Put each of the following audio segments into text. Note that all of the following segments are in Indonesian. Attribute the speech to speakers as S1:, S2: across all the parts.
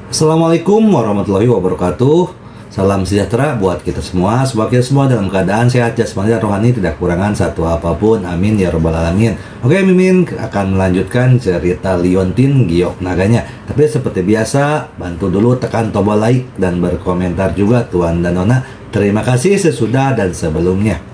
S1: Assalamualaikum warahmatullahi wabarakatuh. Salam sejahtera buat kita semua. Semoga kita semua dalam keadaan sehat jasmani dan rohani, tidak kekurangan satu apapun. Amin ya robbal alamin. Oke, Mimin akan melanjutkan cerita Liontin Giok Naganya. Tapi seperti biasa, bantu dulu tekan tombol like dan berkomentar juga Tuan dan Nona. Terima kasih sesudah dan sebelumnya.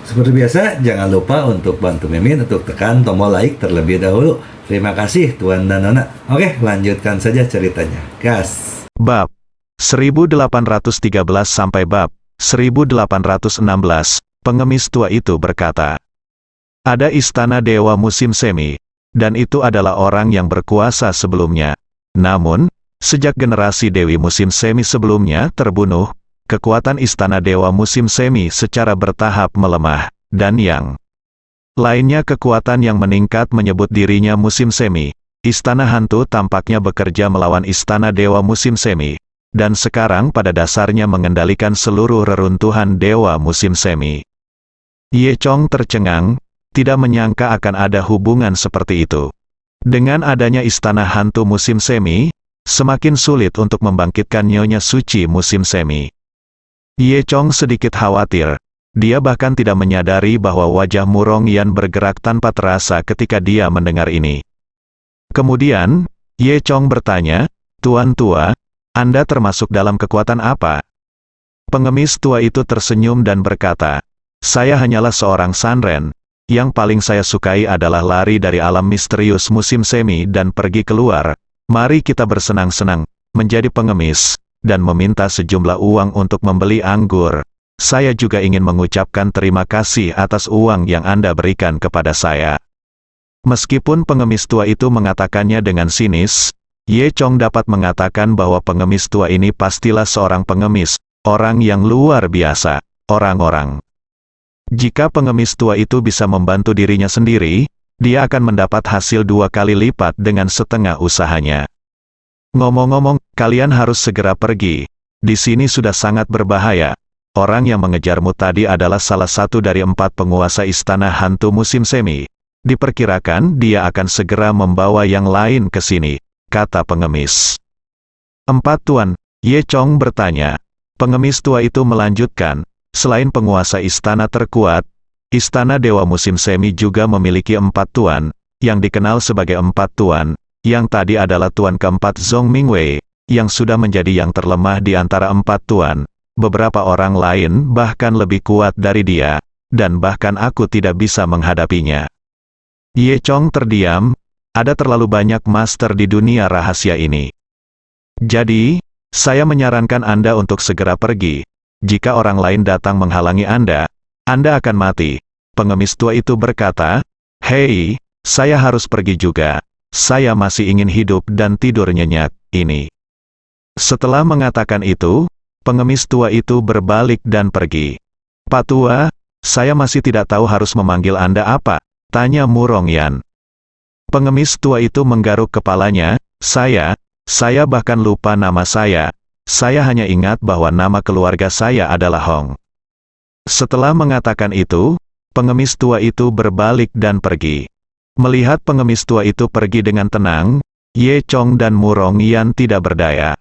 S1: Seperti biasa, jangan lupa untuk bantu Mimin untuk tekan tombol like terlebih dahulu. Terima kasih Tuan dan Nona. Oke, lanjutkan saja ceritanya. Gas.
S2: Bab 1813 sampai bab 1816, pengemis tua itu berkata, ada istana dewa musim semi, dan itu adalah orang yang berkuasa sebelumnya. Namun, sejak generasi dewi musim semi sebelumnya terbunuh, kekuatan istana dewa musim semi secara bertahap melemah, dan yang lainnya kekuatan yang meningkat menyebut dirinya musim semi. Istana hantu tampaknya bekerja melawan istana dewa musim semi, dan sekarang pada dasarnya mengendalikan seluruh reruntuhan dewa musim semi. Ye Chong tercengang, tidak menyangka akan ada hubungan seperti itu. Dengan adanya istana hantu musim semi, semakin sulit untuk membangkitkan nyonya suci musim semi. Ye Chong sedikit khawatir. Dia bahkan tidak menyadari bahwa wajah Murong Yan bergerak tanpa terasa ketika dia mendengar ini. Kemudian, Ye Chong bertanya, Tuan tua, Anda termasuk dalam kekuatan apa? Pengemis tua itu tersenyum dan berkata, saya hanyalah seorang sanren. Yang paling saya sukai adalah lari dari alam misterius musim semi dan pergi keluar. Mari kita bersenang-senang, menjadi pengemis, dan meminta sejumlah uang untuk membeli anggur. Saya juga ingin mengucapkan terima kasih atas uang yang Anda berikan kepada saya. Meskipun pengemis tua itu mengatakannya dengan sinis, Ye Chong dapat mengatakan bahwa pengemis tua ini pastilah seorang pengemis, orang yang luar biasa, orang-orang. Jika pengemis tua itu bisa membantu dirinya sendiri, dia akan mendapat hasil 2 kali lipat dengan setengah usahanya. Ngomong-ngomong, kalian harus segera pergi. Di sini sudah sangat berbahaya. Orang yang mengejarmu tadi adalah salah satu dari 4 penguasa istana hantu musim semi. Diperkirakan dia akan segera membawa yang lain ke sini, kata pengemis. 4 tuan, Ye Chong bertanya. Pengemis tua itu melanjutkan, selain penguasa istana terkuat, istana dewa musim semi juga memiliki 4 tuan, yang dikenal sebagai 4 tuan, yang tadi adalah tuan keempat Zhong Mingwei, yang sudah menjadi yang terlemah di antara 4 tuan. Beberapa orang lain bahkan lebih kuat dari dia, dan bahkan aku tidak bisa menghadapinya. Ye Chong terdiam, ada terlalu banyak master di dunia rahasia ini. Jadi, saya menyarankan Anda untuk segera pergi. Jika orang lain datang menghalangi Anda akan mati. Pengemis tua itu berkata, hei, saya harus pergi juga. Saya masih ingin hidup dan tidur nyenyak, ini. Setelah mengatakan itu, pengemis tua itu berbalik dan pergi. Pak tua, saya masih tidak tahu harus memanggil Anda apa, tanya Murong Yan. Pengemis tua itu menggaruk kepalanya, saya bahkan lupa nama saya hanya ingat bahwa nama keluarga saya adalah Hong. Setelah mengatakan itu, pengemis tua itu berbalik dan pergi. Melihat pengemis tua itu pergi dengan tenang, Ye Chong dan Murong Yan tidak berdaya.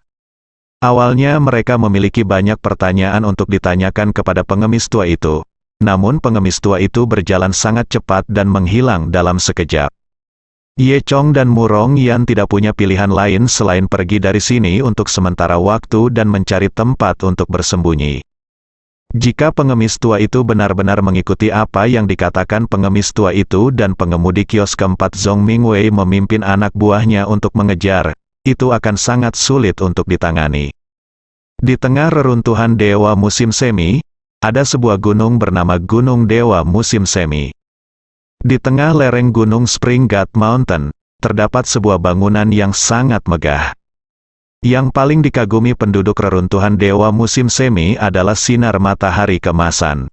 S2: Awalnya mereka memiliki banyak pertanyaan untuk ditanyakan kepada pengemis tua itu. Namun pengemis tua itu berjalan sangat cepat dan menghilang dalam sekejap. Ye Chong dan Murong Yan tidak punya pilihan lain selain pergi dari sini untuk sementara waktu dan mencari tempat untuk bersembunyi. Jika pengemis tua itu benar-benar mengikuti apa yang dikatakan pengemis tua itu dan pengemudi kios keempat Zhong Mingwei memimpin anak buahnya untuk mengejar, itu akan sangat sulit untuk ditangani. Di tengah reruntuhan dewa musim semi, ada sebuah gunung bernama Gunung Dewa Musim Semi. Di tengah lereng gunung Spring God Mountain, terdapat sebuah bangunan yang sangat megah. Yang paling dikagumi penduduk reruntuhan dewa musim semi adalah sinar matahari keemasan.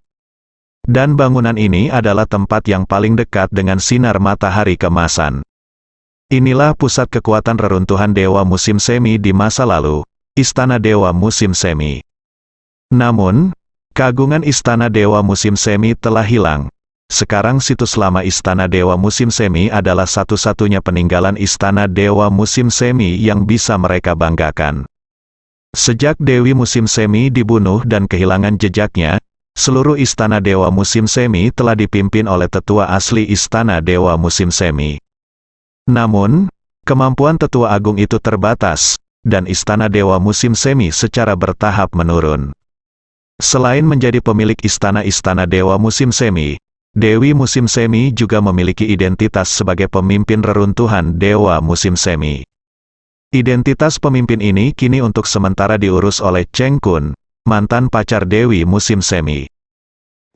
S2: Dan bangunan ini adalah tempat yang paling dekat dengan sinar matahari keemasan. Inilah pusat kekuatan reruntuhan dewa musim semi di masa lalu, Istana Dewa Musim Semi. Namun, keagungan Istana Dewa Musim Semi telah hilang. sekarang situs lama Istana Dewa Musim Semi adalah satu-satunya peninggalan Istana Dewa Musim Semi yang bisa mereka banggakan. Sejak Dewi Musim Semi dibunuh dan kehilangan jejaknya, seluruh Istana Dewa Musim Semi telah dipimpin oleh tetua asli Istana Dewa Musim Semi. Namun, kemampuan tetua agung itu terbatas, dan Istana Dewa Musim Semi secara bertahap menurun. Selain menjadi pemilik istana-istana Dewa Musim Semi, Dewi Musim Semi juga memiliki identitas sebagai pemimpin reruntuhan Dewa Musim Semi. Identitas pemimpin ini kini untuk sementara diurus oleh Cheng Kun, mantan pacar Dewi Musim Semi.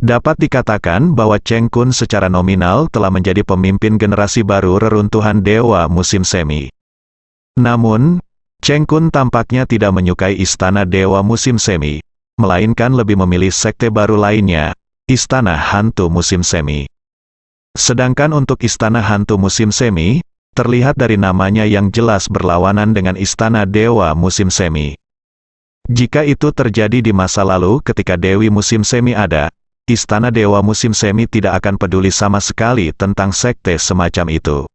S2: Dapat dikatakan bahwa Cheng Kun secara nominal telah menjadi pemimpin generasi baru reruntuhan Dewa Musim Semi. Namun, Cheng Kun tampaknya tidak menyukai Istana Dewa Musim Semi, melainkan lebih memilih sekte baru lainnya, Istana Hantu Musim Semi. Sedangkan untuk Istana Hantu Musim Semi, terlihat dari namanya yang jelas berlawanan dengan Istana Dewa Musim Semi. Jika itu terjadi di masa lalu ketika Dewi Musim Semi ada, Istana Dewa Musim Semi tidak akan peduli sama sekali tentang sekte semacam itu.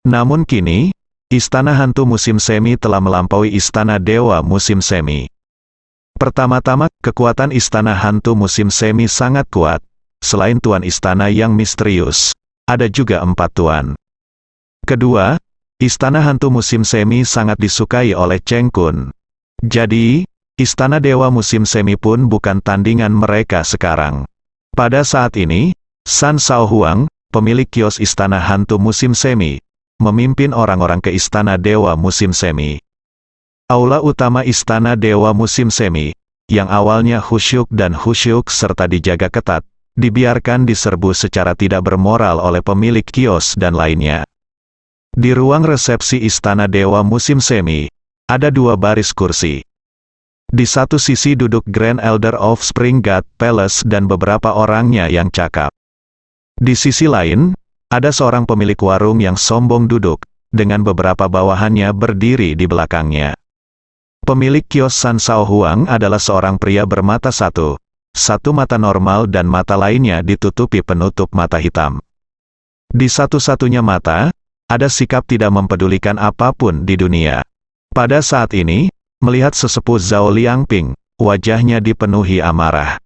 S2: Namun kini, Istana Hantu Musim Semi telah melampaui Istana Dewa Musim Semi. Pertama-tama, kekuatan Istana Hantu Musim Semi sangat kuat. Selain Tuan Istana yang misterius, ada juga 4 tuan. Kedua, Istana Hantu Musim Semi sangat disukai oleh Cheng Kun. Jadi, Istana Dewa Musim Semi pun bukan tandingan mereka sekarang. Pada saat ini, San Sao Huang, pemilik kios Istana Hantu Musim Semi, memimpin orang-orang ke Istana Dewa Musim Semi. Aula utama Istana Dewa Musim Semi, yang awalnya khusyuk dan khusyuk serta dijaga ketat, dibiarkan diserbu secara tidak bermoral oleh pemilik kios dan lainnya. Di ruang resepsi Istana Dewa Musim Semi, ada 2 baris kursi. Di satu sisi duduk Grand Elder of Spring God Palace dan beberapa orangnya yang cakap. Di sisi lain, ada seorang pemilik warung yang sombong duduk, dengan beberapa bawahannya berdiri di belakangnya. Pemilik kios San Sao Huang adalah seorang pria bermata satu mata normal dan mata lainnya ditutupi penutup mata hitam. Di satu-satunya mata, ada sikap tidak mempedulikan apapun di dunia. Pada saat ini, melihat sesepuh Zhao Liangping, wajahnya dipenuhi amarah.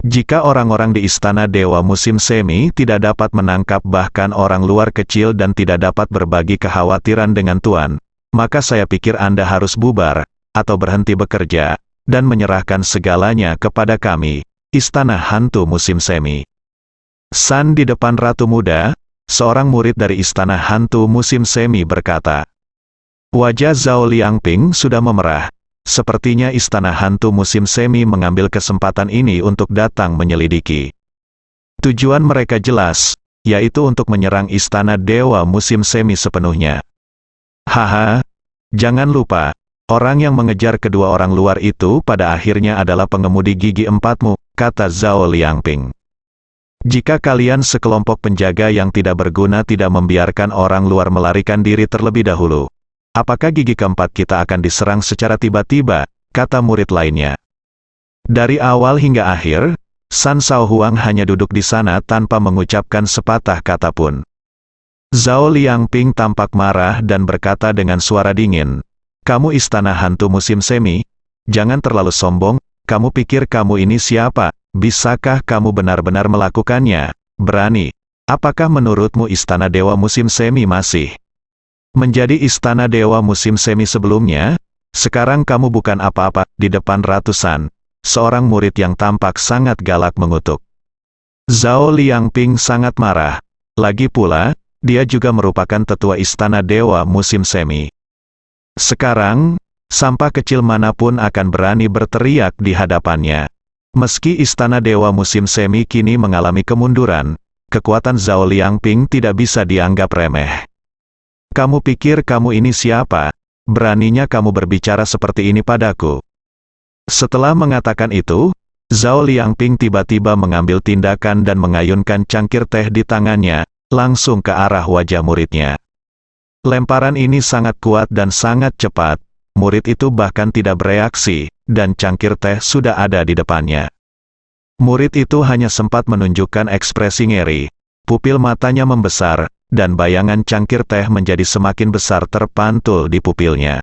S2: Jika orang-orang di Istana Dewa Musim Semi tidak dapat menangkap bahkan orang luar kecil dan tidak dapat berbagi kekhawatiran dengan Tuan, maka saya pikir Anda harus bubar, atau berhenti bekerja, dan menyerahkan segalanya kepada kami, Istana Hantu Musim Semi. San di depan Ratu Muda, seorang murid dari Istana Hantu Musim Semi berkata. Wajah Zhao Liangping sudah memerah. Sepertinya Istana Hantu Musim Semi mengambil kesempatan ini untuk datang menyelidiki. Tujuan mereka jelas, yaitu untuk menyerang Istana Dewa Musim Semi sepenuhnya. Haha, jangan lupa, orang yang mengejar kedua orang luar itu pada akhirnya adalah pengemudi gigi empatmu, kata Zhao Liangping. Jika kalian sekelompok penjaga yang tidak berguna tidak membiarkan orang luar melarikan diri terlebih dahulu, apakah gigi keempat kita akan diserang secara tiba-tiba, kata murid lainnya. Dari awal hingga akhir, San Sao Huang hanya duduk di sana tanpa mengucapkan sepatah kata pun. Zhao Liangping tampak marah dan berkata dengan suara dingin, "Kamu Istana Hantu Musim Semi? Jangan terlalu sombong, kamu pikir kamu ini siapa? Bisakah kamu benar-benar melakukannya? Berani? Apakah menurutmu Istana Dewa Musim Semi masih menjadi Istana Dewa Musim Semi sebelumnya? Sekarang kamu bukan apa-apa." Di depan ratusan, seorang murid yang tampak sangat galak mengutuk. Zhao Liangping sangat marah. Lagi pula, dia juga merupakan tetua Istana Dewa Musim Semi. Sekarang, sampah kecil manapun akan berani berteriak di hadapannya. Meski Istana Dewa Musim Semi kini mengalami kemunduran, kekuatan Zhao Liangping tidak bisa dianggap remeh. Kamu pikir kamu ini siapa? Beraninya kamu berbicara seperti ini padaku? Setelah mengatakan itu, Zhao Liangping tiba-tiba mengambil tindakan dan mengayunkan cangkir teh di tangannya, langsung ke arah wajah muridnya. Lemparan ini sangat kuat dan sangat cepat, murid itu bahkan tidak bereaksi, dan cangkir teh sudah ada di depannya. Murid itu hanya sempat menunjukkan ekspresi ngeri. Pupil matanya membesar, dan bayangan cangkir teh menjadi semakin besar terpantul di pupilnya.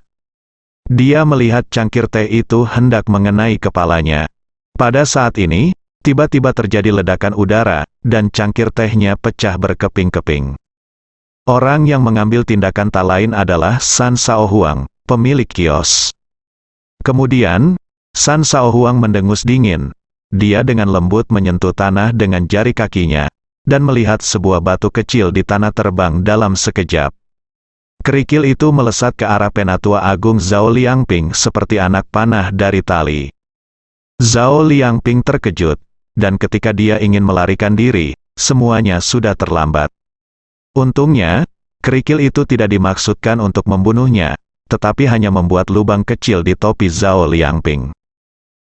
S2: Dia melihat cangkir teh itu hendak mengenai kepalanya. Pada saat ini, tiba-tiba terjadi ledakan udara, dan cangkir tehnya pecah berkeping-keping. Orang yang mengambil tindakan tak lain adalah San Shaohuang, pemilik kios. Kemudian, San Shaohuang mendengus dingin. Dia dengan lembut menyentuh tanah dengan jari kakinya, dan melihat sebuah batu kecil di tanah terbang dalam sekejap. Kerikil itu melesat ke arah Penatua Agung Zhao Liangping seperti anak panah dari tali. Zhao Liangping terkejut, dan ketika dia ingin melarikan diri, semuanya sudah terlambat. Untungnya, kerikil itu tidak dimaksudkan untuk membunuhnya, tetapi hanya membuat lubang kecil di topi Zhao Liangping.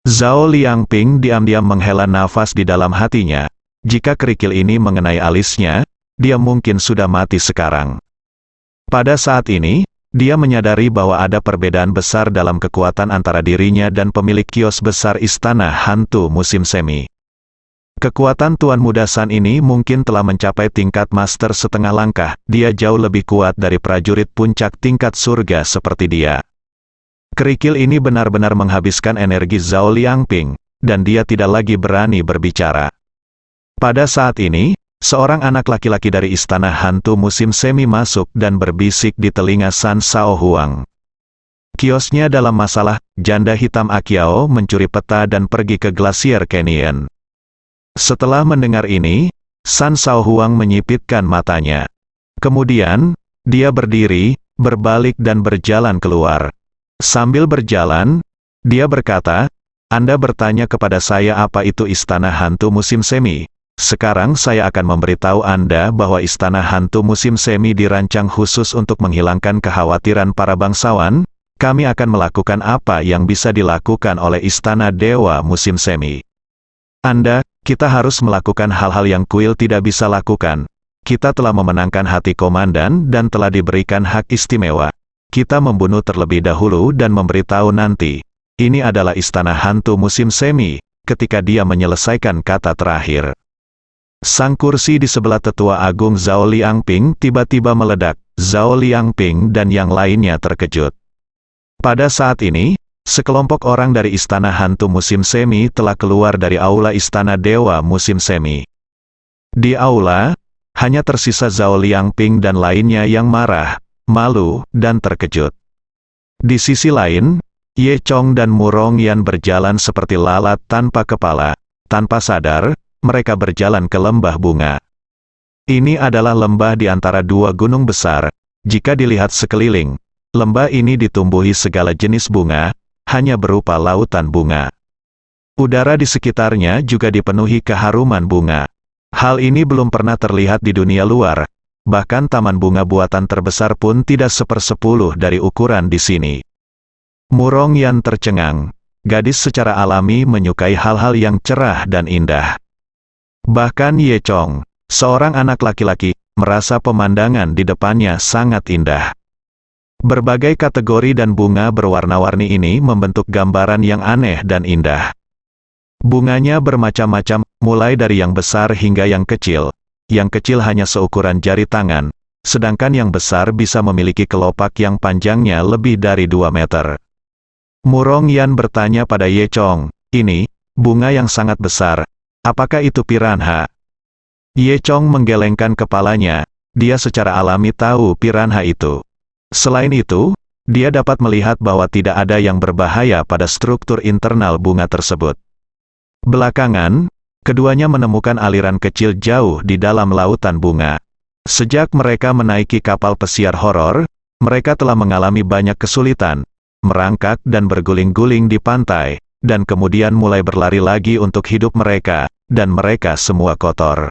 S2: Zhao Liangping diam-diam menghela nafas di dalam hatinya. Jika kerikil ini mengenai alisnya, dia mungkin sudah mati sekarang. Pada saat ini, dia menyadari bahwa ada perbedaan besar dalam kekuatan antara dirinya dan pemilik kios besar Istana Hantu Musim Semi. Kekuatan Tuan Muda San ini mungkin telah mencapai tingkat master setengah langkah. Dia jauh lebih kuat dari prajurit puncak tingkat surga seperti dia. Kerikil ini benar-benar menghabiskan energi Zhao Liangping, dan dia tidak lagi berani berbicara. Pada saat ini, seorang anak laki-laki dari Istana Hantu Musim Semi masuk dan berbisik di telinga San Shaohuang. Kiosnya dalam masalah, janda hitam Akiao mencuri peta dan pergi ke Glacier Canyon. Setelah mendengar ini, San Shaohuang menyipitkan matanya. Kemudian, dia berdiri, berbalik dan berjalan keluar. Sambil berjalan, dia berkata, "Anda bertanya kepada saya apa itu Istana Hantu Musim Semi. Sekarang saya akan memberitahu Anda bahwa Istana Hantu Musim Semi dirancang khusus untuk menghilangkan kekhawatiran para bangsawan. Kami akan melakukan apa yang bisa dilakukan oleh Istana Dewa Musim Semi. Kita harus melakukan hal-hal yang kuil tidak bisa lakukan. Kita telah memenangkan hati komandan dan telah diberikan hak istimewa. Kita membunuh terlebih dahulu dan memberitahu nanti. Ini adalah Istana Hantu Musim Semi." Ketika dia menyelesaikan kata terakhir, sang kursi di sebelah Tetua Agung Zhao Liangping tiba-tiba meledak. Zhao Liangping dan yang lainnya terkejut. Pada saat ini, sekelompok orang dari Istana Hantu Musim Semi telah keluar dari aula Istana Dewa Musim Semi. Di aula, hanya tersisa Zhao Liangping dan lainnya yang marah, malu, dan terkejut. Di sisi lain, Ye Chong dan Murong Yan berjalan seperti lalat tanpa kepala. Tanpa sadar, mereka berjalan ke lembah bunga. Ini adalah lembah di antara dua gunung besar. Jika dilihat sekeliling, lembah ini ditumbuhi segala jenis bunga, hanya berupa lautan bunga. Udara di sekitarnya juga dipenuhi keharuman bunga. Hal ini belum pernah terlihat di dunia luar. Bahkan taman bunga buatan terbesar pun tidak 1/10 dari ukuran di sini. Murong Yan tercengang. Gadis secara alami menyukai hal-hal yang cerah dan indah. Bahkan Ye Chong, seorang anak laki-laki, merasa pemandangan di depannya sangat indah. Berbagai kategori dan bunga berwarna-warni ini membentuk gambaran yang aneh dan indah. Bunganya bermacam-macam, mulai dari yang besar hingga yang kecil. Yang kecil hanya seukuran jari tangan, sedangkan yang besar bisa memiliki kelopak yang panjangnya lebih dari 2 meter. Murong Yan bertanya pada Ye Chong, "Ini, bunga yang sangat besar, apakah itu piranha?" Ye Chong menggelengkan kepalanya, dia secara alami tahu piranha itu. Selain itu, dia dapat melihat bahwa tidak ada yang berbahaya pada struktur internal bunga tersebut. Belakangan, keduanya menemukan aliran kecil jauh di dalam lautan bunga. Sejak mereka menaiki kapal pesiar horor, mereka telah mengalami banyak kesulitan, merangkak dan berguling-guling di pantai, dan kemudian mulai berlari lagi untuk hidup mereka, dan mereka semua kotor.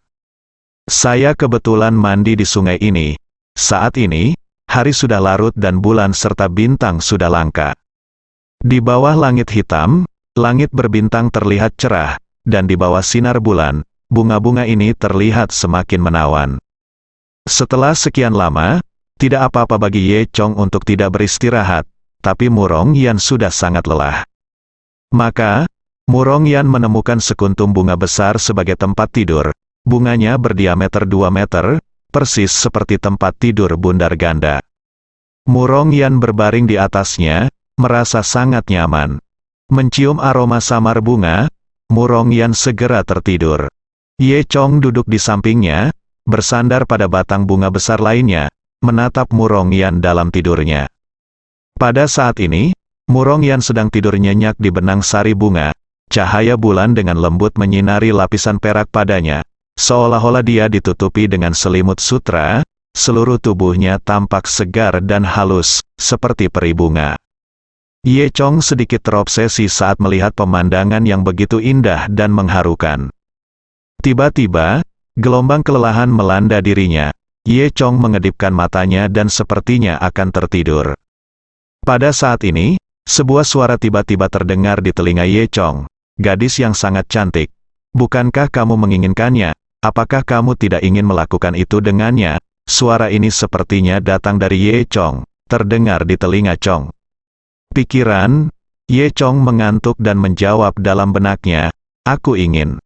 S2: Saya kebetulan mandi di sungai ini. Saat ini, hari sudah larut dan bulan serta bintang sudah langka. Di bawah langit hitam, langit berbintang terlihat cerah, dan di bawah sinar bulan, bunga-bunga ini terlihat semakin menawan. Setelah sekian lama, tidak apa-apa bagi Ye Chong untuk tidak beristirahat, tapi Murong Yan sudah sangat lelah. Maka, Mu Rongyan menemukan sekuntum bunga besar sebagai tempat tidur. Bunganya berdiameter 2 meter, persis seperti tempat tidur bundar ganda. Mu Rongyan berbaring di atasnya, merasa sangat nyaman. Mencium aroma samar bunga, Mu Rongyan segera tertidur. Ye Chong duduk di sampingnya, bersandar pada batang bunga besar lainnya, menatap Mu Rongyan dalam tidurnya. Pada saat ini, Mu Rongyan sedang tidur nyenyak di benang sari bunga. Cahaya bulan dengan lembut menyinari lapisan perak padanya, seolah-olah dia ditutupi dengan selimut sutra, seluruh tubuhnya tampak segar dan halus, seperti peri bunga. Ye Chong sedikit terobsesi saat melihat pemandangan yang begitu indah dan mengharukan. Tiba-tiba, gelombang kelelahan melanda dirinya. Ye Chong mengedipkan matanya dan sepertinya akan tertidur. Pada saat ini, sebuah suara tiba-tiba terdengar di telinga Ye Chong. Gadis yang sangat cantik, bukankah kamu menginginkannya? Apakah kamu tidak ingin melakukan itu dengannya? Suara ini sepertinya datang dari Ye Chong, terdengar di telinga Chong. Pikiran, Ye Chong mengantuk dan menjawab dalam benaknya, aku ingin.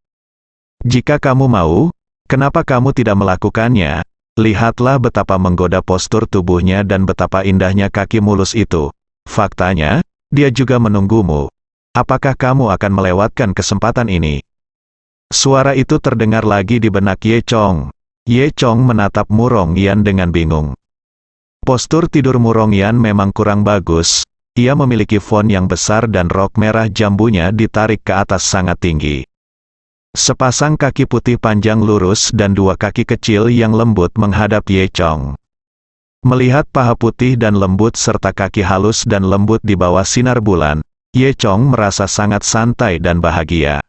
S2: Jika kamu mau, kenapa kamu tidak melakukannya? Lihatlah betapa menggoda postur tubuhnya dan betapa indahnya kaki mulus itu. Faktanya, dia juga menunggumu. Apakah kamu akan melewatkan kesempatan ini? Suara itu terdengar lagi di benak Ye Chong. Ye Chong menatap Mu Rongyan dengan bingung. Postur tidur Mu Rongyan memang kurang bagus. Ia memiliki font yang besar dan rok merah jambunya ditarik ke atas sangat tinggi. Sepasang kaki putih panjang lurus dan dua kaki kecil yang lembut menghadap Ye Chong. Melihat paha putih dan lembut serta kaki halus dan lembut di bawah sinar bulan, Ye Chong merasa sangat santai dan bahagia.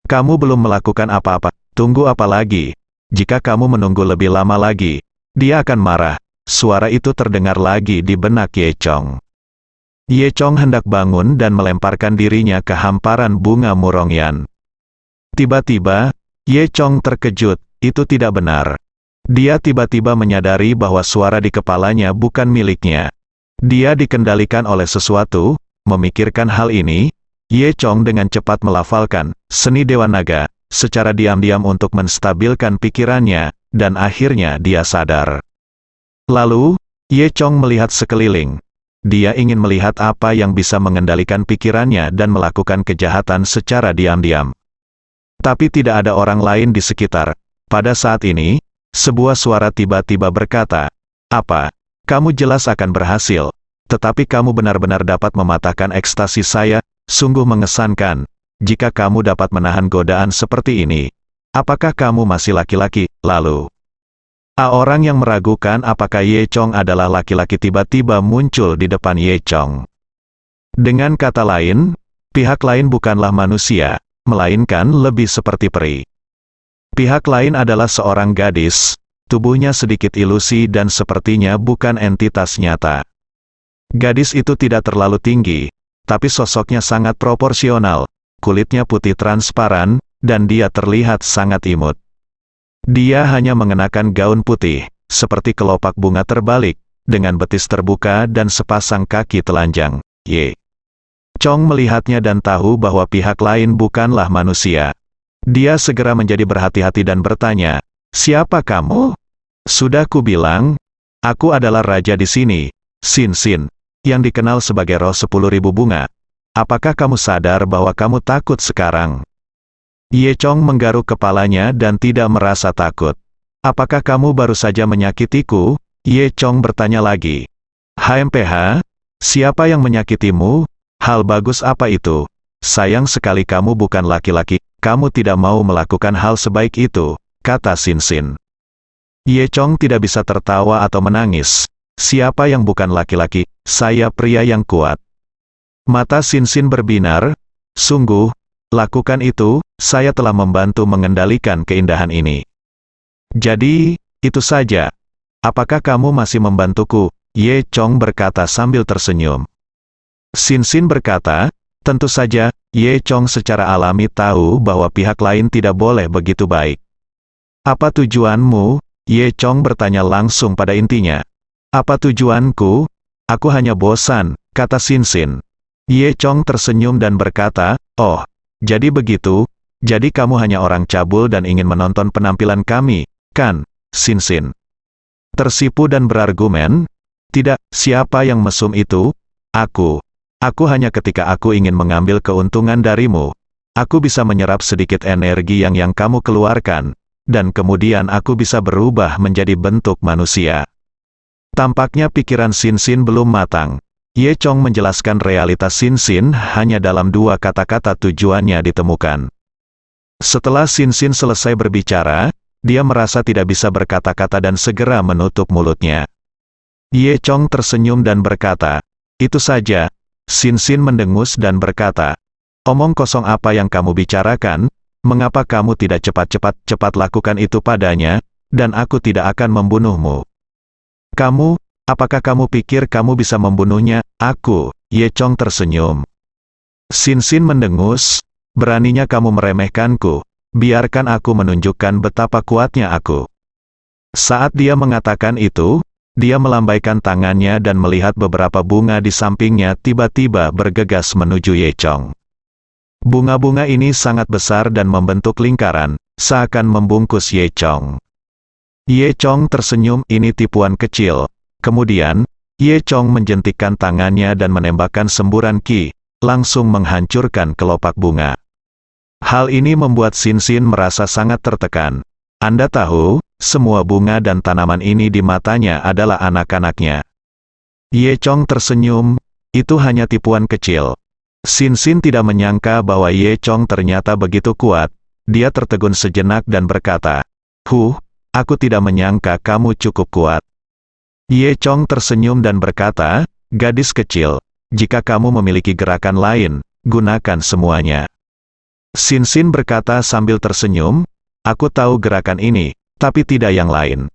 S2: Kamu belum melakukan apa-apa, tunggu apa lagi? Jika kamu menunggu lebih lama lagi, dia akan marah. Suara itu terdengar lagi di benak Ye Chong. Ye Chong hendak bangun dan melemparkan dirinya ke hamparan bunga Mu Rongyan. Tiba-tiba, Ye Chong terkejut, itu tidak benar. Dia tiba-tiba menyadari bahwa suara di kepalanya bukan miliknya. Dia dikendalikan oleh sesuatu. Memikirkan hal ini, Ye Chong dengan cepat melafalkan seni Dewa Naga, secara diam-diam untuk menstabilkan pikirannya, dan akhirnya dia sadar. Lalu, Ye Chong melihat sekeliling. Dia ingin melihat apa yang bisa mengendalikan pikirannya dan melakukan kejahatan secara diam-diam. Tapi tidak ada orang lain di sekitar. Pada saat ini, sebuah suara tiba-tiba berkata, "Apa? Kamu jelas akan berhasil. Tetapi kamu benar-benar dapat mematahkan ekstasi saya, sungguh mengesankan. Jika kamu dapat menahan godaan seperti ini, apakah kamu masih laki-laki?" Lalu, orang yang meragukan apakah Ye Chong adalah laki-laki tiba-tiba muncul di depan Ye Chong. Dengan kata lain, pihak lain bukanlah manusia, melainkan lebih seperti peri. Pihak lain adalah seorang gadis, tubuhnya sedikit ilusi dan sepertinya bukan entitas nyata. Gadis itu tidak terlalu tinggi, tapi sosoknya sangat proporsional, kulitnya putih transparan, dan dia terlihat sangat imut. Dia hanya mengenakan gaun putih, seperti kelopak bunga terbalik, dengan betis terbuka dan sepasang kaki telanjang. Ye Chong melihatnya dan tahu bahwa pihak lain bukanlah manusia. Dia segera menjadi berhati-hati dan bertanya, "Siapa kamu?" "Sudah kubilang, aku adalah raja di sini, Sin Sin, yang dikenal sebagai roh 10.000 bunga. Apakah kamu sadar bahwa kamu takut sekarang?" Ye Chong menggaruk kepalanya dan tidak merasa takut. "Apakah kamu baru saja menyakitiku?" Ye Chong bertanya lagi. "HMPH? Siapa yang menyakitimu? Hal bagus apa itu? Sayang sekali kamu bukan laki-laki, kamu tidak mau melakukan hal sebaik itu," kata Sin Sin. Ye Chong tidak bisa tertawa atau menangis. Siapa yang bukan laki-laki? Saya pria yang kuat. Mata Sin Sin berbinar. Sungguh, lakukan itu, saya telah membantu mengendalikan keindahan ini. Jadi, itu saja. Apakah kamu masih membantuku? Ye Chong berkata sambil tersenyum. Sin Sin berkata, tentu saja. Ye Chong secara alami tahu bahwa pihak lain tidak boleh begitu baik. Apa tujuanmu? Ye Chong bertanya langsung pada intinya. Apa tujuanku? Aku hanya bosan, kata Sin Sin. Ye Chong tersenyum dan berkata, oh, Jadi begitu, jadi kamu hanya orang cabul dan ingin menonton penampilan kami, kan, Sin? Tersipu dan berargumen, tidak, siapa yang mesum itu? Aku. Aku hanya ketika aku ingin mengambil keuntungan darimu. Aku bisa menyerap sedikit energi yang kamu keluarkan, dan kemudian aku bisa berubah menjadi bentuk manusia. Tampaknya pikiran Sin belum matang. Ye Chong menjelaskan realitas Sin hanya dalam 2 kata-kata tujuannya ditemukan. Setelah Sin selesai berbicara, dia merasa tidak bisa berkata-kata dan segera menutup mulutnya. Ye Chong tersenyum dan berkata, "Itu saja." Sin mendengus dan berkata, "Omong kosong apa yang kamu bicarakan? Mengapa kamu tidak cepat lakukan itu padanya, dan aku tidak akan membunuhmu?" Apakah kamu pikir kamu bisa membunuhnya? Aku, Ye Chong tersenyum. Sin mendengus, "Beraninya kamu meremehkanku, biarkan aku menunjukkan betapa kuatnya aku." Saat dia mengatakan itu, dia melambaikan tangannya dan melihat beberapa bunga di sampingnya tiba-tiba bergegas menuju Ye Chong. Bunga-bunga ini sangat besar dan membentuk lingkaran, seakan membungkus Ye Chong. Ye Chong tersenyum, ini tipuan kecil. Kemudian, Ye Chong menjentikkan tangannya dan menembakkan semburan ki, langsung menghancurkan kelopak bunga. Hal ini membuat Sin merasa sangat tertekan. Anda tahu, semua bunga dan tanaman ini di matanya adalah anak-anaknya. Ye Chong tersenyum, itu hanya tipuan kecil. Sin tidak menyangka bahwa Ye Chong ternyata begitu kuat. Dia tertegun sejenak dan berkata, aku tidak menyangka kamu cukup kuat." Ye Chong tersenyum dan berkata, "Gadis kecil, jika kamu memiliki gerakan lain, gunakan semuanya." Sin berkata sambil tersenyum, "Aku tahu gerakan ini, tapi tidak yang lain."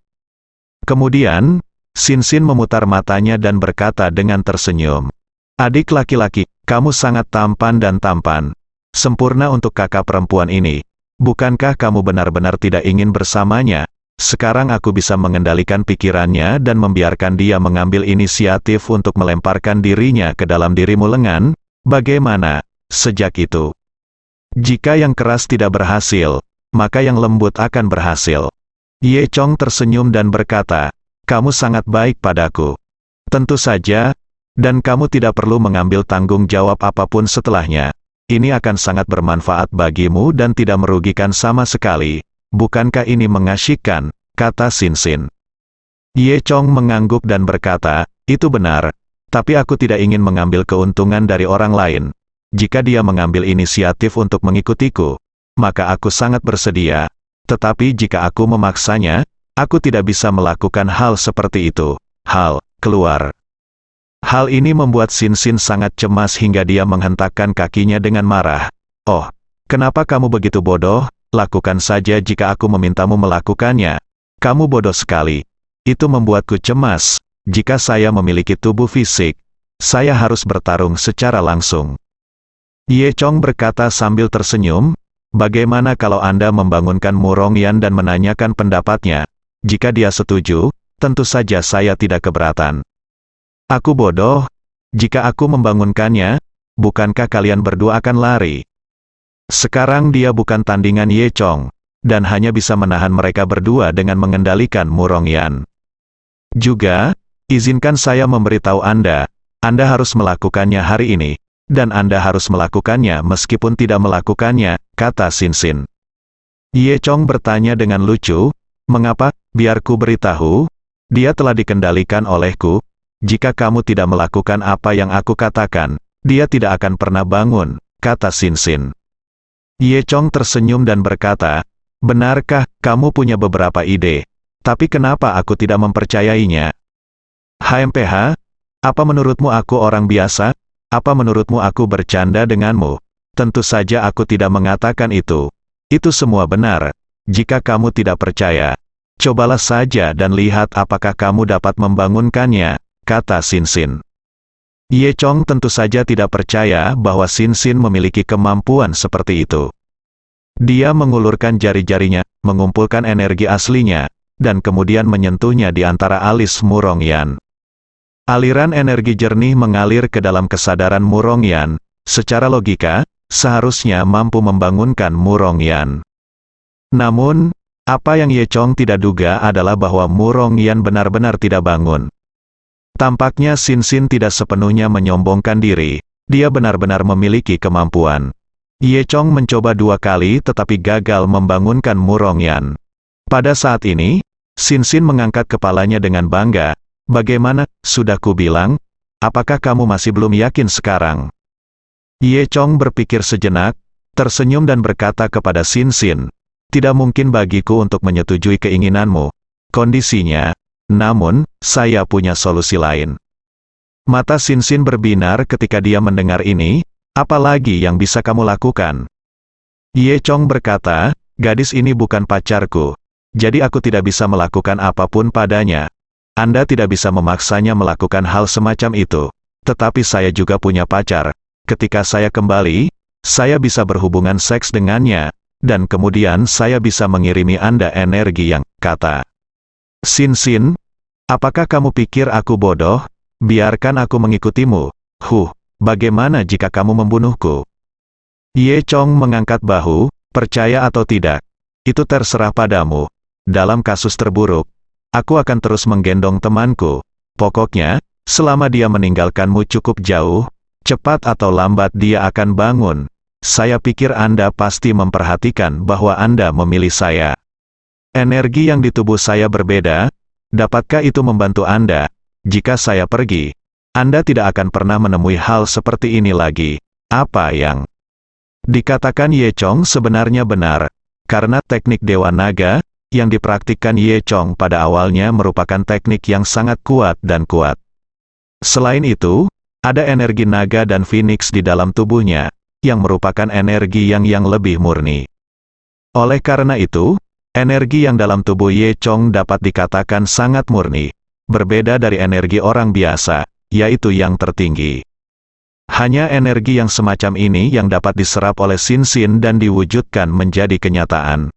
S2: Kemudian, Sin memutar matanya dan berkata dengan tersenyum, "Adik laki-laki, kamu sangat tampan dan tampan. Sempurna untuk kakak perempuan ini. Bukankah kamu benar-benar tidak ingin bersamanya? Sekarang aku bisa mengendalikan pikirannya dan membiarkan dia mengambil inisiatif untuk melemparkan dirinya ke dalam dirimu lengan. Bagaimana, sejak itu? Jika yang keras tidak berhasil, maka yang lembut akan berhasil." Ye Chong tersenyum dan berkata, "Kamu sangat baik padaku. Tentu saja, dan kamu tidak perlu mengambil tanggung jawab apapun setelahnya. Ini akan sangat bermanfaat bagimu dan tidak merugikan sama sekali. Bukankah ini mengasyikkan?" kata Sin. Ye Chong mengangguk dan berkata, "Itu benar, tapi aku tidak ingin mengambil keuntungan dari orang lain. Jika dia mengambil inisiatif untuk mengikutiku, maka aku sangat bersedia. Tetapi jika aku memaksanya, aku tidak bisa melakukan hal seperti itu. Keluar." Hal ini membuat Sin sangat cemas hingga dia menghentakkan kakinya dengan marah. "Oh, kenapa kamu begitu bodoh? Lakukan saja jika aku memintamu melakukannya. Kamu bodoh sekali. Itu membuatku cemas. Jika saya memiliki tubuh fisik, saya harus bertarung secara langsung." Ye Chong berkata sambil tersenyum, "Bagaimana kalau Anda membangunkan Mu Rongyan dan menanyakan pendapatnya? Jika dia setuju, tentu saja saya tidak keberatan." "Aku bodoh? Jika aku membangunkannya, bukankah kalian berdua akan lari?" Sekarang dia bukan tandingan Ye Chong, dan hanya bisa menahan mereka berdua dengan mengendalikan Mu Rongyan. "Juga, izinkan saya memberitahu Anda harus melakukannya hari ini, dan Anda harus melakukannya meskipun tidak melakukannya," kata Sin. Ye Chong bertanya dengan lucu, "Mengapa? Biar ku beritahu, dia telah dikendalikan olehku. Jika kamu tidak melakukan apa yang aku katakan, dia tidak akan pernah bangun," kata Sin. Ye Chong tersenyum dan berkata, "Benarkah, kamu punya beberapa ide? Tapi kenapa aku tidak mempercayainya? HMPH, apa menurutmu aku orang biasa? Apa menurutmu aku bercanda denganmu? Tentu saja aku tidak mengatakan itu. Itu semua benar. Jika kamu tidak percaya, cobalah saja dan lihat apakah kamu dapat membangunkannya," kata Sin. Ye Chong tentu saja tidak percaya bahwa Sin memiliki kemampuan seperti itu. Dia mengulurkan jari-jarinya, mengumpulkan energi aslinya, dan kemudian menyentuhnya di antara alis Mu Rongyan. Aliran energi jernih mengalir ke dalam kesadaran Mu Rongyan. Secara logika, seharusnya mampu membangunkan Mu Rongyan. Namun, apa yang Ye Chong tidak duga adalah bahwa Mu Rongyan benar-benar tidak bangun. Tampaknya Sin Sin tidak sepenuhnya menyombongkan diri, dia benar-benar memiliki kemampuan. Ye Chong mencoba 2 kali tetapi gagal membangunkan Mu Rongyan. Pada saat ini, Sin Sin mengangkat kepalanya dengan bangga. Bagaimana, sudah kubilang? Apakah kamu masih belum yakin sekarang? Ye Chong berpikir sejenak, tersenyum dan berkata kepada Sin Sin, tidak mungkin bagiku untuk menyetujui keinginanmu. Kondisinya, namun, saya punya solusi lain. Mata Sin Sin berbinar ketika dia mendengar ini, apalagi yang bisa kamu lakukan? Ye Chong berkata, gadis ini bukan pacarku. Jadi aku tidak bisa melakukan apapun padanya. Anda tidak bisa memaksanya melakukan hal semacam itu. Tetapi saya juga punya pacar. Ketika saya kembali, saya bisa berhubungan seks dengannya. Dan kemudian saya bisa mengirimi Anda energi yang, kata Sin Sin, apakah kamu pikir aku bodoh? Biarkan aku mengikutimu. Bagaimana jika kamu membunuhku? Ye Chong mengangkat bahu, percaya atau tidak. Itu terserah padamu. Dalam kasus terburuk, aku akan terus menggendong temanku. Pokoknya, selama dia meninggalkanmu cukup jauh, cepat atau lambat dia akan bangun. Saya pikir Anda pasti memperhatikan bahwa Anda memilih saya. Energi yang di tubuh saya berbeda. Dapatkah itu membantu Anda? Jika saya pergi, Anda tidak akan pernah menemui hal seperti ini lagi. Apa yang dikatakan Ye Chong sebenarnya benar, karena teknik Dewa Naga yang dipraktikkan Ye Chong pada awalnya merupakan teknik yang sangat kuat dan kuat. Selain itu, ada energi naga dan phoenix di dalam tubuhnya, yang merupakan energi yang lebih murni. Oleh karena itu, energi yang dalam tubuh Ye Chong dapat dikatakan sangat murni, berbeda dari energi orang biasa, yaitu yang tertinggi. Hanya energi yang semacam ini yang dapat diserap oleh Sin Sin dan diwujudkan menjadi kenyataan.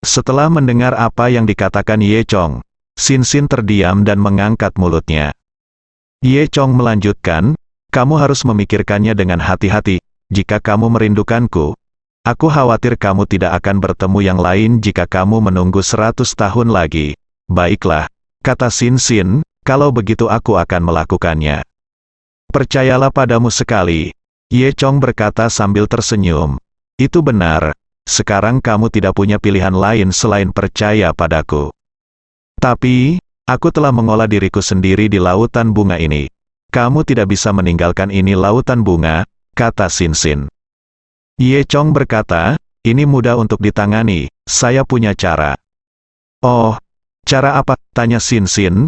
S2: Setelah mendengar apa yang dikatakan Ye Chong, Sin Sin terdiam dan mengangkat mulutnya. Ye Chong melanjutkan, kamu harus memikirkannya dengan hati-hati. Jika kamu merindukanku, aku khawatir kamu tidak akan bertemu yang lain jika kamu menunggu 100 tahun lagi. Baiklah, kata Sin Sin, kalau begitu aku akan melakukannya. Percayalah padamu sekali. Ye Chong berkata sambil tersenyum. Itu benar. Sekarang kamu tidak punya pilihan lain selain percaya padaku. Tapi, aku telah mengolah diriku sendiri di lautan bunga ini. Kamu tidak bisa meninggalkan ini lautan bunga, kata Sin Sin. Ye Chong berkata, ini mudah untuk ditangani, saya punya cara. Oh, cara apa? Tanya Sin Sin.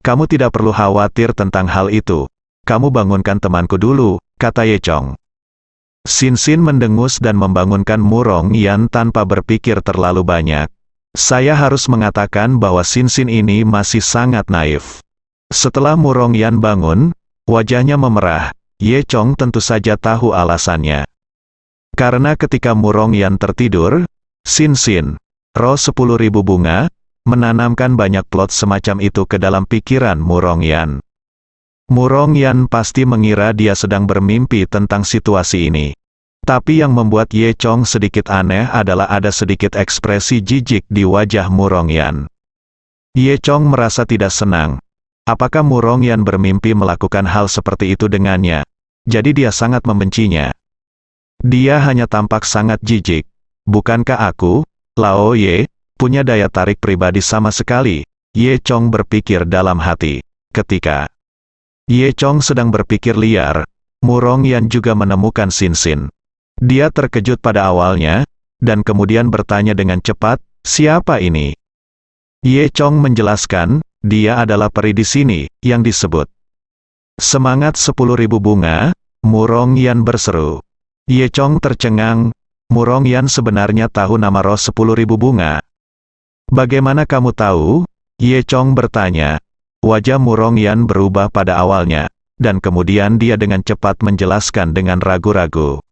S2: Kamu tidak perlu khawatir tentang hal itu. Kamu bangunkan temanku dulu, kata Ye Chong. Sin Sin mendengus dan membangunkan Mu Rongyan tanpa berpikir terlalu banyak. Saya harus mengatakan bahwa Sin Sin ini masih sangat naif. Setelah Mu Rongyan bangun, wajahnya memerah. Ye Chong tentu saja tahu alasannya. Karena ketika Mu Rongyan tertidur, Sin Sin, roh 10.000 bunga, menanamkan banyak plot semacam itu ke dalam pikiran Mu Rongyan. Mu Rongyan pasti mengira dia sedang bermimpi tentang situasi ini. Tapi yang membuat Ye Chong sedikit aneh adalah ada sedikit ekspresi jijik di wajah Mu Rongyan. Ye Chong merasa tidak senang. Apakah Mu Rongyan bermimpi melakukan hal seperti itu dengannya? Jadi dia sangat membencinya. Dia hanya tampak sangat jijik. Bukankah aku, Lao Ye, punya daya tarik pribadi sama sekali? Ye Chong berpikir dalam hati. Ketika Ye Chong sedang berpikir liar, Mu Rongyan juga menemukan Sin Sin. Dia terkejut pada awalnya, dan kemudian bertanya dengan cepat, siapa ini? Ye Chong menjelaskan, dia adalah peri di sini, yang disebut semangat 10.000 bunga. Mu Rongyan berseru. Ye Chong tercengang, Mu Rongyan sebenarnya tahu nama roh 10.000 bunga. Bagaimana kamu tahu? Ye Chong bertanya. Wajah Mu Rongyan berubah pada awalnya, dan kemudian dia dengan cepat menjelaskan dengan ragu-ragu.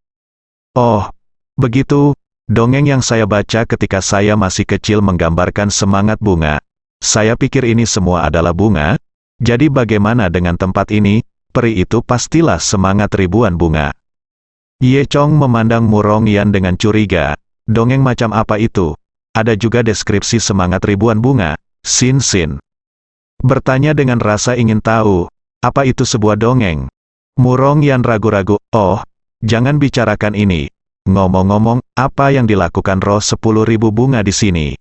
S2: Oh, begitu, dongeng yang saya baca ketika saya masih kecil menggambarkan semangat bunga. Saya pikir ini semua adalah bunga, jadi bagaimana dengan tempat ini? Peri itu pastilah semangat ribuan bunga. Ye Chong memandang Murong Yan dengan curiga. Dongeng macam apa itu? Ada juga deskripsi semangat ribuan bunga. Sin Sin bertanya dengan rasa ingin tahu. Apa itu sebuah dongeng? Murong Yan ragu-ragu. Oh, jangan bicarakan ini. Ngomong-ngomong, apa yang dilakukan roh 10.000 bunga di sini?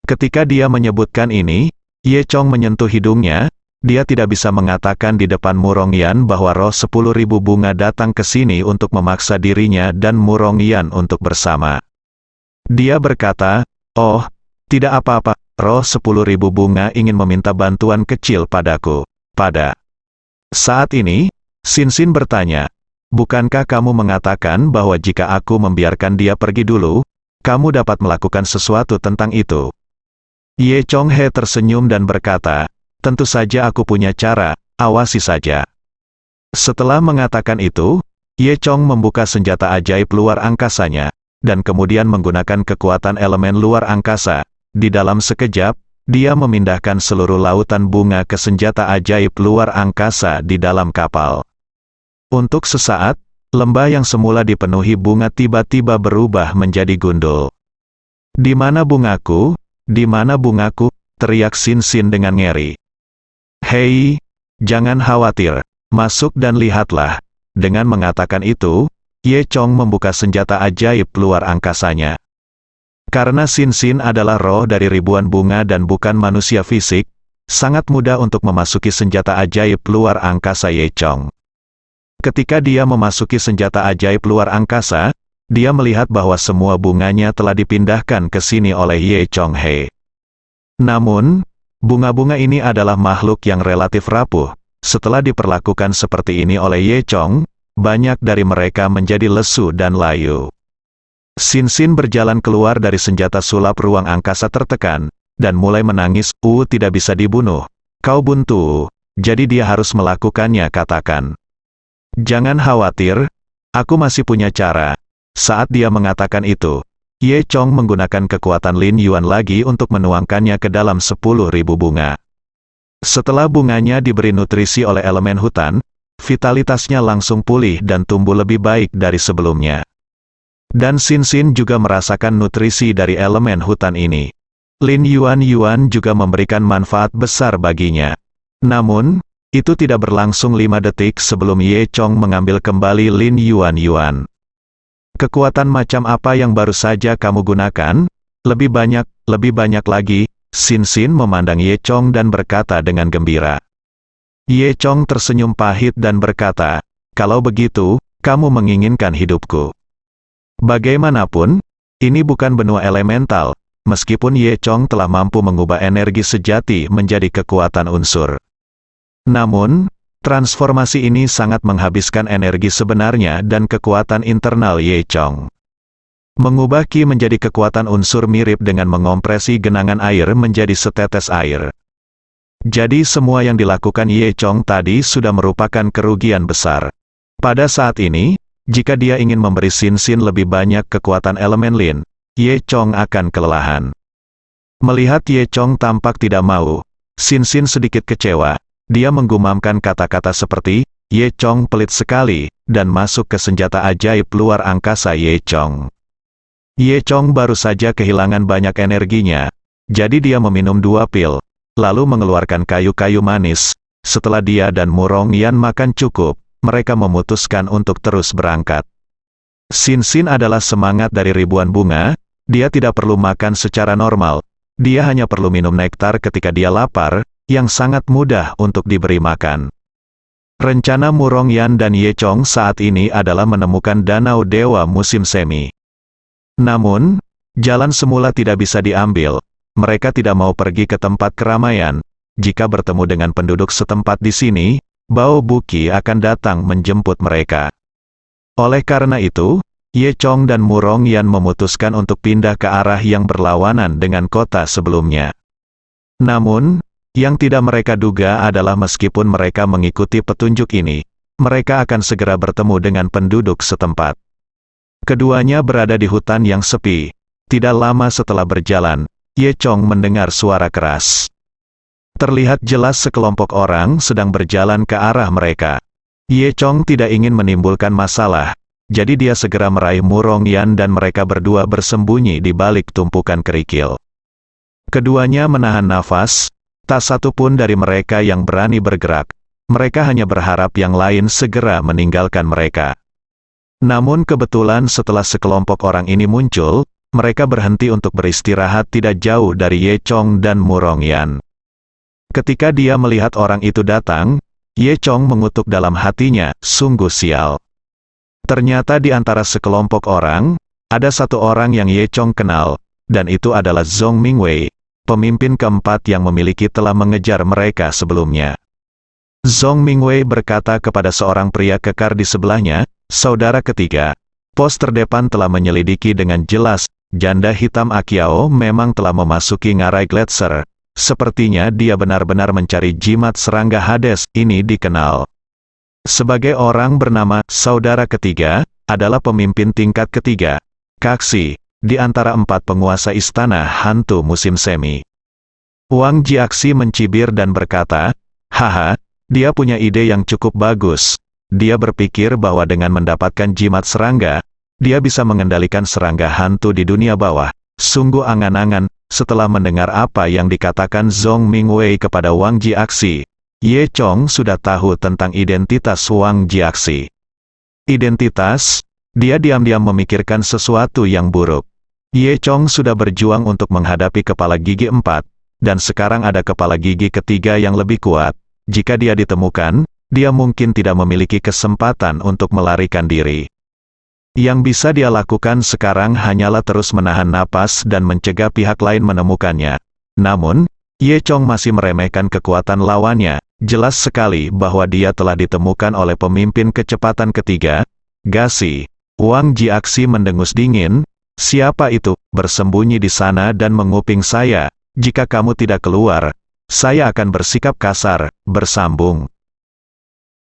S2: Ketika dia menyebutkan ini, Ye Chong menyentuh hidungnya. Dia tidak bisa mengatakan di depan Murong Yan bahwa roh 10.000 bunga datang ke sini untuk memaksa dirinya dan Murong Yan untuk bersama. Dia berkata, "Oh, tidak apa-apa, roh 10.000 bunga ingin meminta bantuan kecil padaku." Pada saat ini, Sin Sin bertanya, "Bukankah kamu mengatakan bahwa jika aku membiarkan dia pergi dulu, kamu dapat melakukan sesuatu tentang itu?" Ye Chong He tersenyum dan berkata, "Tentu saja aku punya cara, awasi saja." Setelah mengatakan itu, Ye Chong membuka senjata ajaib luar angkasanya, dan kemudian menggunakan kekuatan elemen luar angkasa. Di dalam sekejap, dia memindahkan seluruh lautan bunga ke senjata ajaib luar angkasa di dalam kapal. Untuk sesaat, lembah yang semula dipenuhi bunga tiba-tiba berubah menjadi gundul. "Di mana bungaku? Di mana bungaku?" teriak Sin Sin dengan ngeri. "Hei, jangan khawatir, masuk dan lihatlah." Dengan mengatakan itu, Ye Chong membuka senjata ajaib luar angkasanya. Karena Sin Sin adalah roh dari ribuan bunga dan bukan manusia fisik, sangat mudah untuk memasuki senjata ajaib luar angkasa Ye Chong. Ketika dia memasuki senjata ajaib luar angkasa, dia melihat bahwa semua bunganya telah dipindahkan ke sini oleh Ye Chong He. Namun, bunga-bunga ini adalah makhluk yang relatif rapuh. Setelah diperlakukan seperti ini oleh Ye Chong, banyak dari mereka menjadi lesu dan layu. Sin Sin berjalan keluar dari senjata sulap ruang angkasa tertekan, dan mulai menangis. Tidak bisa dibunuh. Kau buntu, jadi dia harus melakukannya, katakan. Jangan khawatir, aku masih punya cara. Saat dia mengatakan itu, Ye Chong menggunakan kekuatan Lin Yuan lagi untuk menuangkannya ke dalam 10.000 bunga. Setelah bunganya diberi nutrisi oleh elemen hutan, vitalitasnya langsung pulih dan tumbuh lebih baik dari sebelumnya. Dan Sin Sin juga merasakan nutrisi dari elemen hutan ini. Lin Yuan juga memberikan manfaat besar baginya. Namun, itu tidak berlangsung 5 detik sebelum Ye Chong mengambil kembali Lin Yuan. "Kekuatan macam apa yang baru saja kamu gunakan? Lebih banyak lagi." Sin Sin memandang Ye Chong dan berkata dengan gembira. Ye Chong tersenyum pahit dan berkata, "Kalau begitu, kamu menginginkan hidupku." Bagaimanapun, ini bukan benua elemental, meskipun Ye Chong telah mampu mengubah energi sejati menjadi kekuatan unsur. Namun, transformasi ini sangat menghabiskan energi sebenarnya dan kekuatan internal Ye Chong. Mengubah Qi menjadi kekuatan unsur mirip dengan mengompresi genangan air menjadi setetes air. Jadi semua yang dilakukan Ye Chong tadi sudah merupakan kerugian besar. Pada saat ini, jika dia ingin memberi Sin Sin lebih banyak kekuatan elemen Lin, Ye Chong akan kelelahan. Melihat Ye Chong tampak tidak mau, Sin Sin sedikit kecewa. Dia menggumamkan kata-kata seperti, "Ye Chong pelit sekali," dan masuk ke senjata ajaib luar angkasa Ye Chong. Ye Chong baru saja kehilangan banyak energinya, jadi dia meminum 2 pil, lalu mengeluarkan kayu-kayu manis. Setelah dia dan Murong Yan makan cukup, mereka memutuskan untuk terus berangkat. Sin Sin adalah semangat dari ribuan bunga, dia tidak perlu makan secara normal, dia hanya perlu minum nektar ketika dia lapar, yang sangat mudah untuk diberi makan. Rencana Murong Yan dan Ye Chong saat ini adalah menemukan danau dewa musim semi. Namun, jalan semula tidak bisa diambil. Mereka tidak mau pergi ke tempat keramaian. Jika bertemu dengan penduduk setempat di sini, Bao Buqi akan datang menjemput mereka. Oleh karena itu, Ye Chong dan Murong Yan memutuskan untuk pindah ke arah yang berlawanan dengan kota sebelumnya. Namun, yang tidak mereka duga adalah meskipun mereka mengikuti petunjuk ini, mereka akan segera bertemu dengan penduduk setempat. Keduanya berada di hutan yang sepi. Tidak lama setelah berjalan, Ye Chong mendengar suara keras. Terlihat jelas sekelompok orang sedang berjalan ke arah mereka. Ye Chong tidak ingin menimbulkan masalah, jadi dia segera meraih Murongyan dan mereka berdua bersembunyi di balik tumpukan kerikil. Keduanya menahan nafas, tak satu pun dari mereka yang berani bergerak. Mereka hanya berharap yang lain segera meninggalkan mereka. Namun kebetulan setelah sekelompok orang ini muncul, mereka berhenti untuk beristirahat tidak jauh dari Ye Chong dan Murongyan. Ketika dia melihat orang itu datang, Ye Chong mengutuk dalam hatinya, sungguh sial. Ternyata di antara sekelompok orang, ada satu orang yang Ye Chong kenal, dan itu adalah Zhong Mingwei, pemimpin keempat yang memiliki telah mengejar mereka sebelumnya. Zhong Mingwei berkata kepada seorang pria kekar di sebelahnya, "Saudara ketiga, pos terdepan telah menyelidiki dengan jelas, janda hitam Akiao memang telah memasuki ngarai Gletser. Sepertinya dia benar-benar mencari jimat serangga Hades." Ini dikenal sebagai orang bernama Saudara Ketiga, adalah pemimpin tingkat ketiga, Kaxi, di antara 4 penguasa istana hantu musim semi. Wang Jiaxi mencibir dan berkata, "Haha, dia punya ide yang cukup bagus. Dia berpikir bahwa dengan mendapatkan jimat serangga, dia bisa mengendalikan serangga hantu di dunia bawah." Sungguh angan-angan. Setelah mendengar apa yang dikatakan Zhong Mingwei kepada Wang Jiaxi, Ye Chong sudah tahu tentang identitas Wang Jiaxi. Identitas? Dia diam-diam memikirkan sesuatu yang buruk. Ye Chong sudah berjuang untuk menghadapi kepala gigi 4, dan sekarang ada kepala gigi ketiga yang lebih kuat. Jika dia ditemukan, dia mungkin tidak memiliki kesempatan untuk melarikan diri. Yang bisa dia lakukan sekarang hanyalah terus menahan napas dan mencegah pihak lain menemukannya. Namun, Ye Chong masih meremehkan kekuatan lawannya. Jelas sekali bahwa dia telah ditemukan oleh pemimpin kecepatan ketiga, Gasi. Wang Jiaxi mendengus dingin, "Siapa itu, bersembunyi di sana dan menguping saya? Jika kamu tidak keluar, saya akan bersikap kasar." Bersambung.